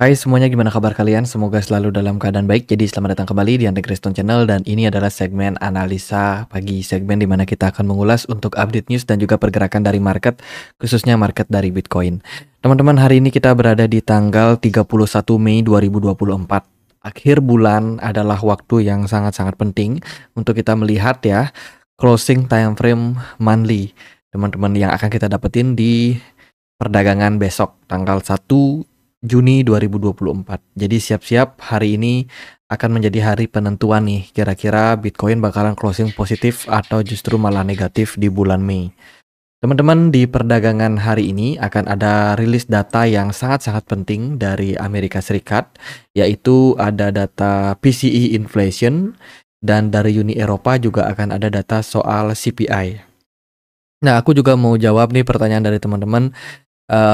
Hai semuanya, gimana kabar kalian? Semoga selalu dalam keadaan baik. Jadi selamat datang kembali di Andre Kriston Channel dan ini adalah segmen analisa pagi, segmen di mana kita akan mengulas untuk update news dan juga pergerakan dari market, khususnya market dari Bitcoin. Teman-teman, hari ini kita berada di tanggal 31 Mei 2024. Akhir bulan adalah waktu yang sangat-sangat penting untuk kita melihat ya closing time frame monthly. Teman-teman, yang akan kita dapetin di perdagangan besok tanggal 1 Juni 2024. Jadi siap-siap, hari ini akan menjadi hari penentuan nih, kira-kira Bitcoin bakalan closing positif atau justru malah negatif di bulan Mei. Teman-teman, di perdagangan hari ini akan ada rilis data yang sangat-sangat penting dari Amerika Serikat, yaitu ada data PCE inflation, dan dari Uni Eropa juga akan ada data soal CPI. Nah, aku juga mau jawab nih pertanyaan dari teman-teman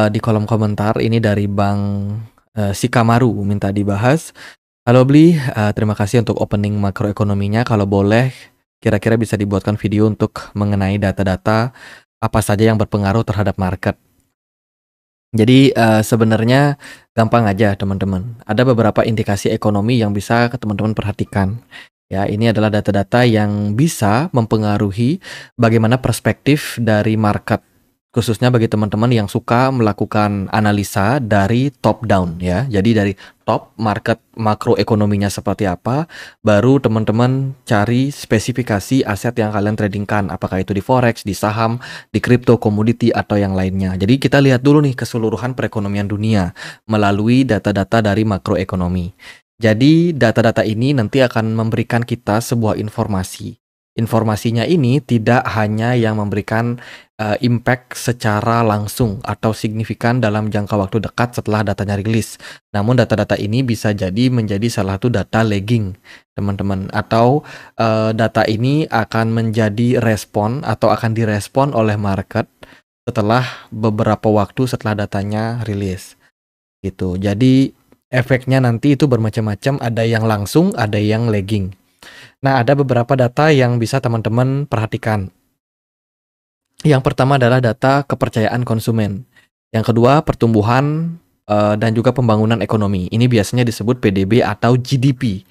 di kolom komentar. Ini dari Bang Sikamaru minta dibahas. Halo Bli, terima kasih untuk opening makroekonominya. Kalau boleh, kira-kira bisa dibuatkan video untuk mengenai data-data apa saja yang berpengaruh terhadap market. Jadi sebenarnya gampang aja teman-teman. Ada beberapa indikasi ekonomi yang bisa teman-teman perhatikan. Ya, ini adalah data-data yang bisa mempengaruhi bagaimana perspektif dari market, khususnya bagi teman-teman yang suka melakukan analisa dari top down ya. Jadi dari top market makroekonominya seperti apa, baru teman-teman cari spesifikasi aset yang kalian tradingkan, apakah itu di forex, di saham, di crypto, komoditi atau yang lainnya. Jadi kita lihat dulu nih keseluruhan perekonomian dunia melalui data-data dari makroekonomi. Jadi data-data ini nanti akan memberikan kita sebuah informasi. Informasinya ini tidak hanya yang memberikan impact secara langsung atau signifikan dalam jangka waktu dekat setelah datanya rilis. Namun data-data ini bisa jadi menjadi salah satu data lagging, teman-teman. Atau data ini akan menjadi respon atau akan direspon oleh market setelah beberapa waktu setelah datanya rilis. Gitu. Jadi efeknya nanti itu bermacam-macam, ada yang langsung, ada yang lagging. Nah, ada beberapa data yang bisa teman-teman perhatikan. Yang pertama adalah data kepercayaan konsumen. Yang kedua, pertumbuhan dan juga pembangunan ekonomi. Ini biasanya disebut PDB atau GDP.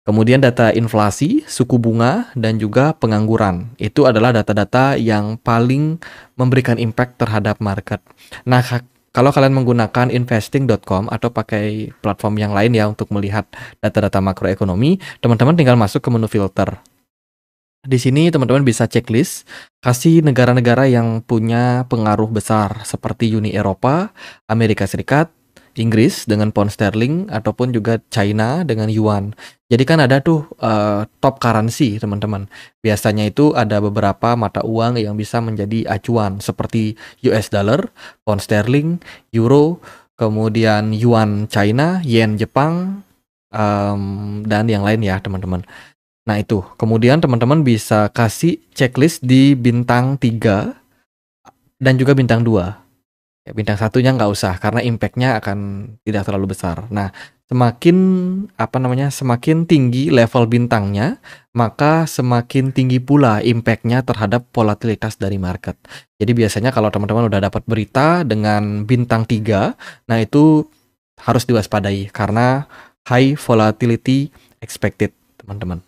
Kemudian data inflasi, suku bunga, dan juga pengangguran. Itu adalah data-data yang paling memberikan impact terhadap market. Nah, kalau kalian menggunakan investing.com atau pakai platform yang lain ya untuk melihat data-data makroekonomi, teman-teman tinggal masuk ke menu filter. Di sini teman-teman bisa checklist, kasih negara-negara yang punya pengaruh besar seperti Uni Eropa, Amerika Serikat, Inggris dengan pound sterling, ataupun juga China dengan yuan. Jadi kan ada tuh top currency teman-teman. Biasanya itu ada beberapa mata uang yang bisa menjadi acuan seperti US dollar, pound sterling, euro, kemudian yuan China, yen Jepang, dan yang lain ya teman-teman. Nah itu, kemudian teman-teman bisa kasih checklist di bintang 3 dan juga bintang 2. Ya, bintang satunya nggak usah karena impact-nya akan tidak terlalu besar. Nah, semakin tinggi level bintangnya, maka semakin tinggi pula impact-nya terhadap volatilitas dari market. Jadi biasanya kalau teman-teman udah dapat berita dengan bintang 3, nah itu harus diwaspadai karena high volatility expected, teman-teman.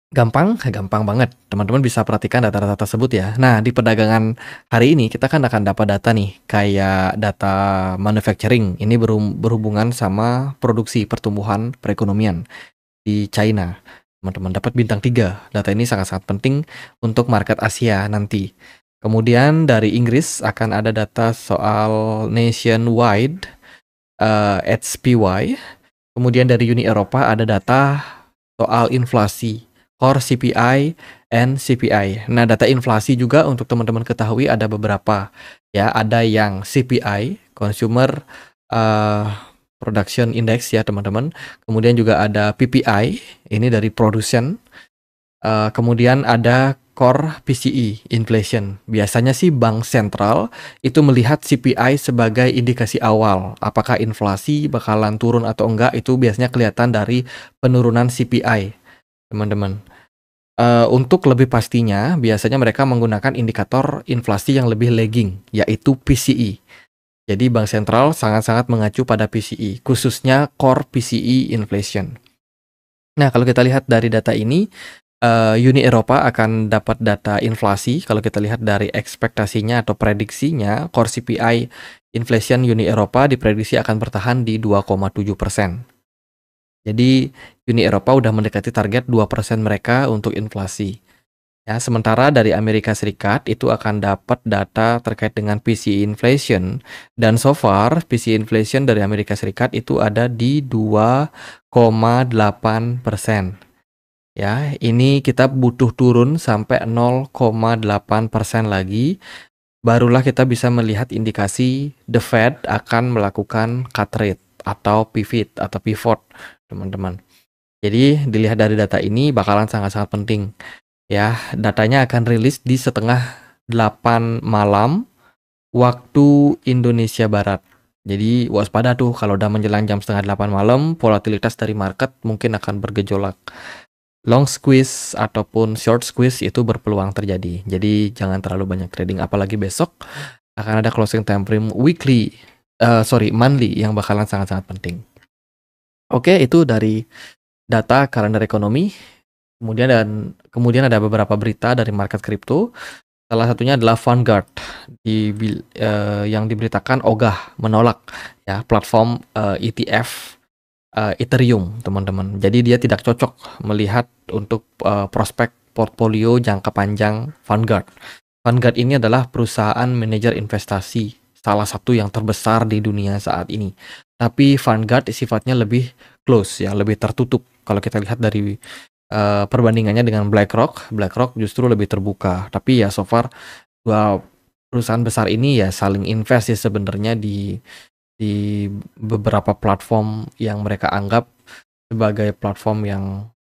Gampang banget. Teman-teman bisa perhatikan data-data tersebut ya. Nah, di perdagangan hari ini kita kan akan dapat data nih, kayak data manufacturing. Ini berhubungan sama produksi pertumbuhan perekonomian di China. Teman-teman dapat bintang 3. Data ini sangat-sangat penting untuk market Asia nanti. Kemudian dari Inggris akan ada data soal nationwide HPY. Kemudian dari Uni Eropa ada data soal inflasi, core CPI, and CPI. Nah, data inflasi juga untuk teman-teman ketahui ada beberapa. Ya, ada yang CPI, Consumer Production Index ya teman-teman. Kemudian juga ada PPI, ini dari production. Kemudian ada core PCE, inflation. Biasanya sih bank sentral itu melihat CPI sebagai indikasi awal. Apakah inflasi bakalan turun atau enggak, itu biasanya kelihatan dari penurunan CPI, teman-teman. Untuk lebih pastinya, biasanya mereka menggunakan indikator inflasi yang lebih lagging, yaitu PCE. Jadi bank sentral sangat-sangat mengacu pada PCE, khususnya core PCE inflation. Nah, kalau kita lihat dari data ini, Uni Eropa akan dapat data inflasi. Kalau kita lihat dari ekspektasinya atau prediksinya, core CPI inflation Uni Eropa diprediksi akan bertahan di 2,7%. Jadi Uni Eropa udah mendekati target 2% mereka untuk inflasi. Ya, sementara dari Amerika Serikat itu akan dapat data terkait dengan PCE inflation, dan so far PCE inflation dari Amerika Serikat itu ada di 2,8%. Ya, ini kita butuh turun sampai 0,8% lagi, barulah kita bisa melihat indikasi the Fed akan melakukan cut rate atau pivot, teman-teman. Jadi dilihat dari data ini bakalan sangat-sangat penting. Ya, datanya akan rilis di setengah 8 malam waktu Indonesia Barat. Jadi waspada tuh kalau udah menjelang jam setengah 8 malam, volatilitas dari market mungkin akan bergejolak. Long squeeze ataupun short squeeze itu berpeluang terjadi. Jadi jangan terlalu banyak trading, apalagi besok akan ada closing time frame monthly yang bakalan sangat-sangat penting. Oke, itu dari data kalender ekonomi. Kemudian ada beberapa berita dari market kripto. Salah satunya adalah Vanguard yang diberitakan ogah menolak ya platform ETF Ethereum, teman-teman. Jadi dia tidak cocok melihat untuk prospek portfolio jangka panjang Vanguard. Vanguard ini adalah perusahaan manajer investasi salah satu yang terbesar di dunia saat ini. Tapi Vanguard sifatnya lebih close ya, lebih tertutup. Kalau kita lihat dari perbandingannya dengan BlackRock justru lebih terbuka. Tapi ya so far dua perusahaan besar ini ya saling invest ya sebenarnya di beberapa platform yang mereka anggap sebagai platform yang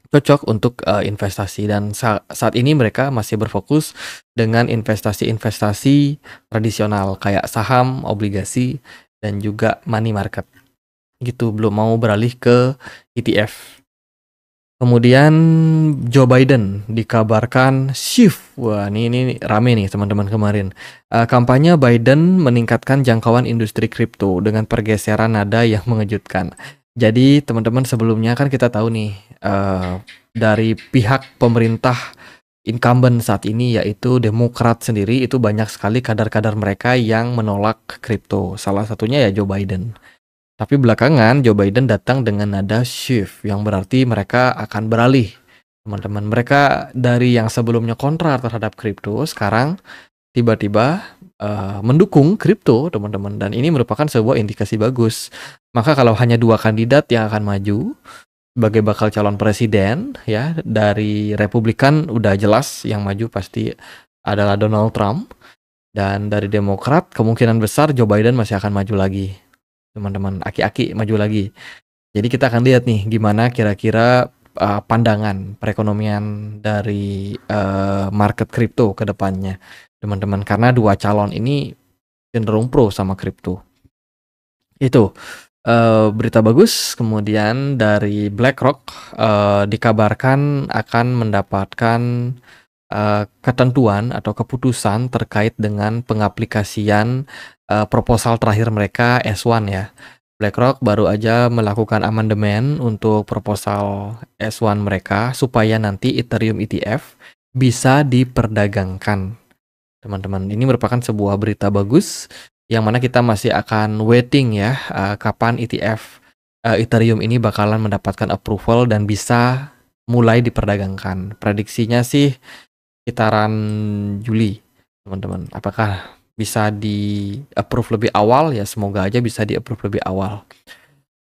cocok untuk investasi, dan saat ini mereka masih berfokus dengan investasi-investasi tradisional kayak saham, obligasi, dan juga money market gitu, belum mau beralih ke ETF. Kemudian Joe Biden dikabarkan shift. Wah, ini rame nih teman-teman kemarin. Kampanye Biden meningkatkan jangkauan industri kripto dengan pergeseran nada yang mengejutkan. Jadi teman-teman, sebelumnya kan kita tahu nih dari pihak pemerintah incumbent saat ini yaitu Demokrat sendiri itu banyak sekali kadar-kadar mereka yang menolak kripto. Salah satunya ya Joe Biden. Tapi belakangan Joe Biden datang dengan nada shift, yang berarti mereka akan beralih. Teman-teman, mereka dari yang sebelumnya kontra terhadap kripto, sekarang tiba-tiba mendukung kripto, teman-teman. Dan ini merupakan sebuah indikasi bagus. Maka kalau hanya dua kandidat yang akan maju sebagai bakal calon presiden, ya dari Republikan udah jelas yang maju pasti adalah Donald Trump. Dan dari Demokrat kemungkinan besar Joe Biden masih akan maju lagi. Teman-teman, aki-aki maju lagi. Jadi kita akan lihat nih gimana kira-kira pandangan perekonomian dari market kripto ke depannya, teman-teman. Karena dua calon ini cenderung pro sama kripto. Itu berita bagus. Kemudian dari BlackRock dikabarkan akan mendapatkan ketentuan atau keputusan terkait dengan pengaplikasian proposal terakhir mereka S1 ya. BlackRock baru aja melakukan amandemen untuk proposal S1 mereka supaya nanti Ethereum ETF bisa diperdagangkan. Teman-teman, ini merupakan sebuah berita bagus yang mana kita masih akan waiting ya kapan ETF Ethereum ini bakalan mendapatkan approval dan bisa mulai diperdagangkan. Prediksinya sih sekitaran Juli, teman-teman. Apakah bisa di-approve lebih awal? Ya semoga aja bisa di-approve lebih awal.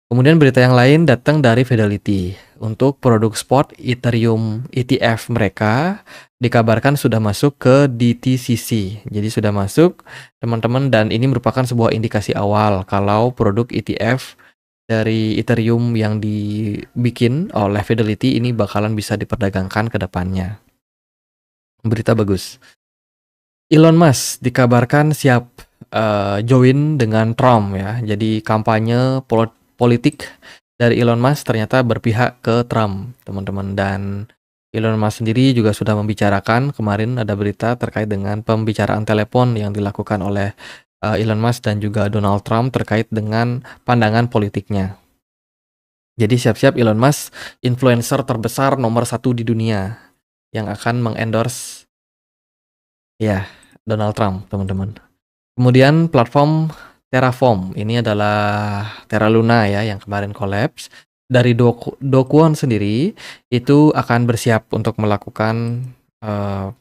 Kemudian berita yang lain datang dari Fidelity. Untuk produk spot Ethereum ETF mereka dikabarkan sudah masuk ke DTCC. Jadi sudah masuk, teman-teman, dan ini merupakan sebuah indikasi awal kalau produk ETF dari Ethereum yang dibikin oleh Fidelity ini bakalan bisa diperdagangkan ke depannya. Berita bagus. Elon Musk dikabarkan siap join dengan Trump ya. Jadi kampanye politik dari Elon Musk ternyata berpihak ke Trump, teman-teman. Dan Elon Musk sendiri juga sudah membicarakan, kemarin ada berita terkait dengan pembicaraan telepon yang dilakukan oleh Elon Musk dan juga Donald Trump terkait dengan pandangan politiknya. Jadi siap-siap Elon Musk, influencer terbesar nomor 1 di dunia yang akan mengendorse ya Donald Trump, teman-teman. Kemudian platform Terraform, ini adalah Terra Luna ya yang kemarin collapse. Dari Do Kwon sendiri itu akan bersiap untuk melakukan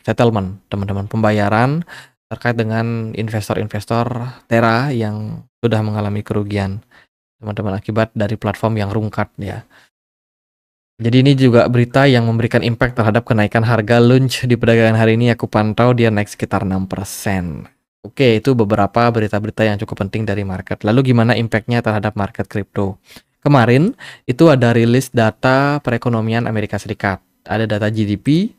settlement, teman-teman, pembayaran terkait dengan investor-investor Terra yang sudah mengalami kerugian, teman-teman, akibat dari platform yang rungkat ya. Jadi ini juga berita yang memberikan impact terhadap kenaikan harga launch di perdagangan hari ini. Aku pantau dia naik sekitar 6%. Oke, itu beberapa berita-berita yang cukup penting dari market. Lalu gimana impactnya terhadap market kripto? Kemarin itu ada rilis data perekonomian Amerika Serikat. Ada data GDP,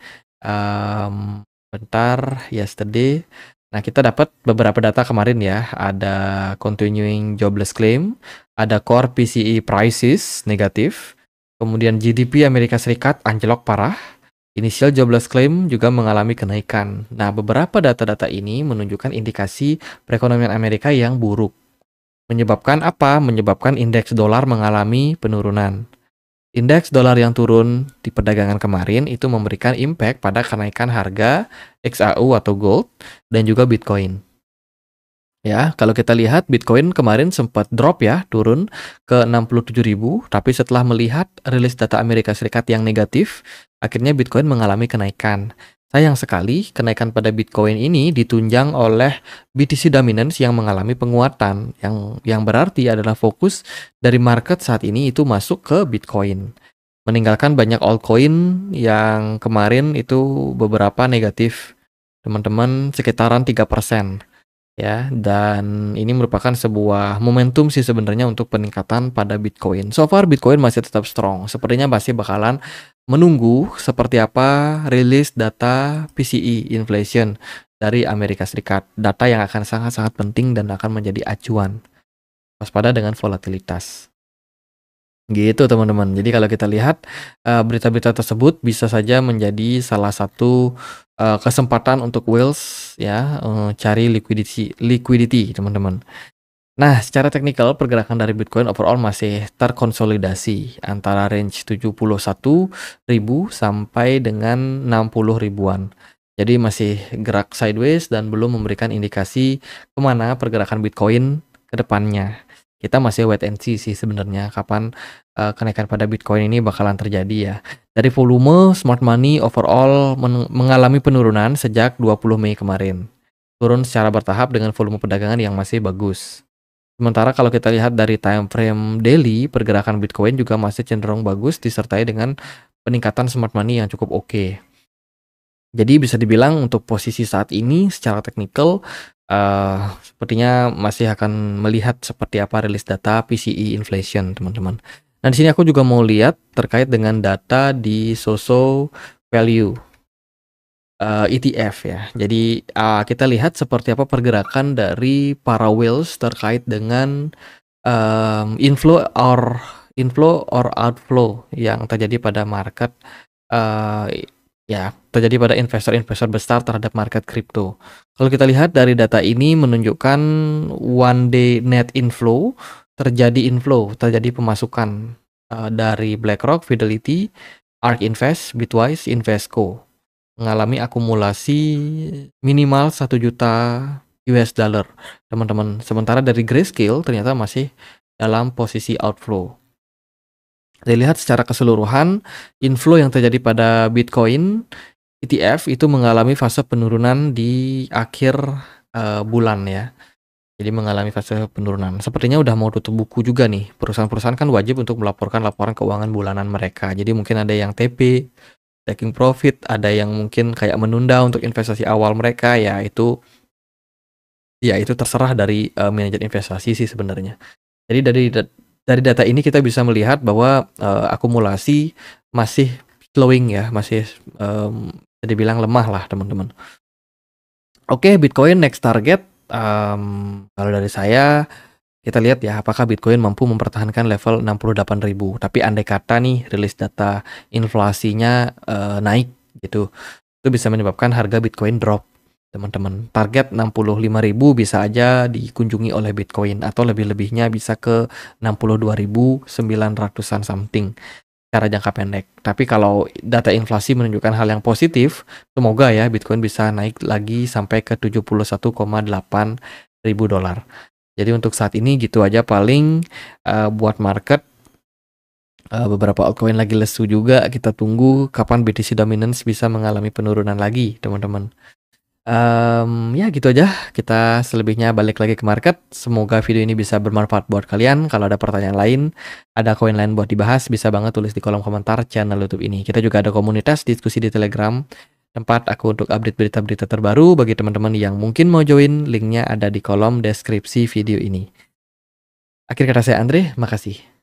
yesterday. Nah, kita dapat beberapa data kemarin ya. Ada continuing jobless claim, ada core PCE prices negatif, kemudian GDP Amerika Serikat anjlok parah. Initial jobless claim juga mengalami kenaikan. Nah, beberapa data-data ini menunjukkan indikasi perekonomian Amerika yang buruk. Menyebabkan apa? Menyebabkan indeks dolar mengalami penurunan. Indeks dolar yang turun di perdagangan kemarin itu memberikan impact pada kenaikan harga XAU atau gold dan juga Bitcoin. Ya, kalau kita lihat Bitcoin kemarin sempat drop ya, turun ke 67.000, tapi setelah melihat rilis data Amerika Serikat yang negatif, akhirnya Bitcoin mengalami kenaikan. Sayang sekali, kenaikan pada Bitcoin ini ditunjang oleh BTC dominance yang mengalami penguatan, yang berarti adalah fokus dari market saat ini itu masuk ke Bitcoin. Meninggalkan banyak altcoin yang kemarin itu beberapa negatif, teman-teman, sekitaran 3%. Ya, dan ini merupakan sebuah momentum sih sebenarnya untuk peningkatan pada Bitcoin. So far Bitcoin masih tetap strong. Sepertinya masih bakalan menunggu seperti apa rilis data PCE inflation dari Amerika Serikat. Data yang akan sangat-sangat penting dan akan menjadi acuan. Waspada dengan volatilitas. Gitu teman-teman. Jadi kalau kita lihat berita-berita tersebut bisa saja menjadi salah satu kesempatan untuk whales ya, cari liquidity teman-teman. Nah, secara teknikal pergerakan dari Bitcoin overall masih terkonsolidasi antara range 71.000 sampai dengan 60 ribuan. Jadi masih gerak sideways dan belum memberikan indikasi kemana pergerakan Bitcoin ke depannya. Kita masih wait and see sih sebenarnya kapan kenaikan pada Bitcoin ini bakalan terjadi ya. Dari volume smart money overall mengalami penurunan sejak 20 Mei kemarin. Turun secara bertahap dengan volume perdagangan yang masih bagus. Sementara kalau kita lihat dari time frame daily, pergerakan Bitcoin juga masih cenderung bagus disertai dengan peningkatan smart money yang cukup oke. Jadi bisa dibilang untuk posisi saat ini secara teknikal sepertinya masih akan melihat seperti apa rilis data PCE inflation, teman-teman. Nah, di sini aku juga mau lihat terkait dengan data di Soso Value ETF ya. Jadi kita lihat seperti apa pergerakan dari para whales terkait dengan inflow or outflow yang terjadi pada market ya, terjadi pada investor-investor besar terhadap market kripto. Kalau kita lihat dari data ini menunjukkan one day net inflow, terjadi pemasukan dari BlackRock, Fidelity, ARK Invest, Bitwise, Invesco mengalami akumulasi minimal 1 juta US dollar, teman-teman. Sementara dari Grayscale ternyata masih dalam posisi outflow. Dilihat secara keseluruhan, inflow yang terjadi pada Bitcoin ETF itu mengalami fase penurunan di akhir bulan ya. Jadi mengalami fase penurunan. Sepertinya udah mau tutup buku juga nih. Perusahaan-perusahaan kan wajib untuk melaporkan laporan keuangan bulanan mereka. Jadi mungkin ada yang TP, taking profit, ada yang mungkin kayak menunda untuk investasi awal mereka ya itu terserah dari manajer investasi sih sebenarnya. Jadi dari data ini kita bisa melihat bahwa akumulasi masih slowing ya, masih bisa dibilang lemah lah teman-teman. Oke, Bitcoin next target kalau dari saya kita lihat ya apakah Bitcoin mampu mempertahankan level 68.000. Tapi andai kata nih rilis data inflasinya naik gitu, itu bisa menyebabkan harga Bitcoin drop. teman-teman. Target 65.000 bisa aja dikunjungi oleh Bitcoin atau lebih-lebihnya bisa ke 62.900-an something secara jangka pendek. Tapi kalau data inflasi menunjukkan hal yang positif, semoga ya Bitcoin bisa naik lagi sampai ke 71,8 ribu dolar. Jadi untuk saat ini gitu aja paling buat market. Beberapa altcoin lagi lesu juga, kita tunggu kapan BTC Dominance bisa mengalami penurunan lagi, teman-teman. Ya gitu aja, kita selebihnya balik lagi ke market. Semoga video ini bisa bermanfaat buat kalian. Kalau ada pertanyaan lain, ada koin lain buat dibahas, bisa banget tulis di kolom komentar channel YouTube ini. Kita juga ada komunitas diskusi di Telegram, tempat aku untuk update berita-berita terbaru. Bagi teman-teman yang mungkin mau join, linknya ada di kolom deskripsi video ini. Akhir kata saya Andre, makasih.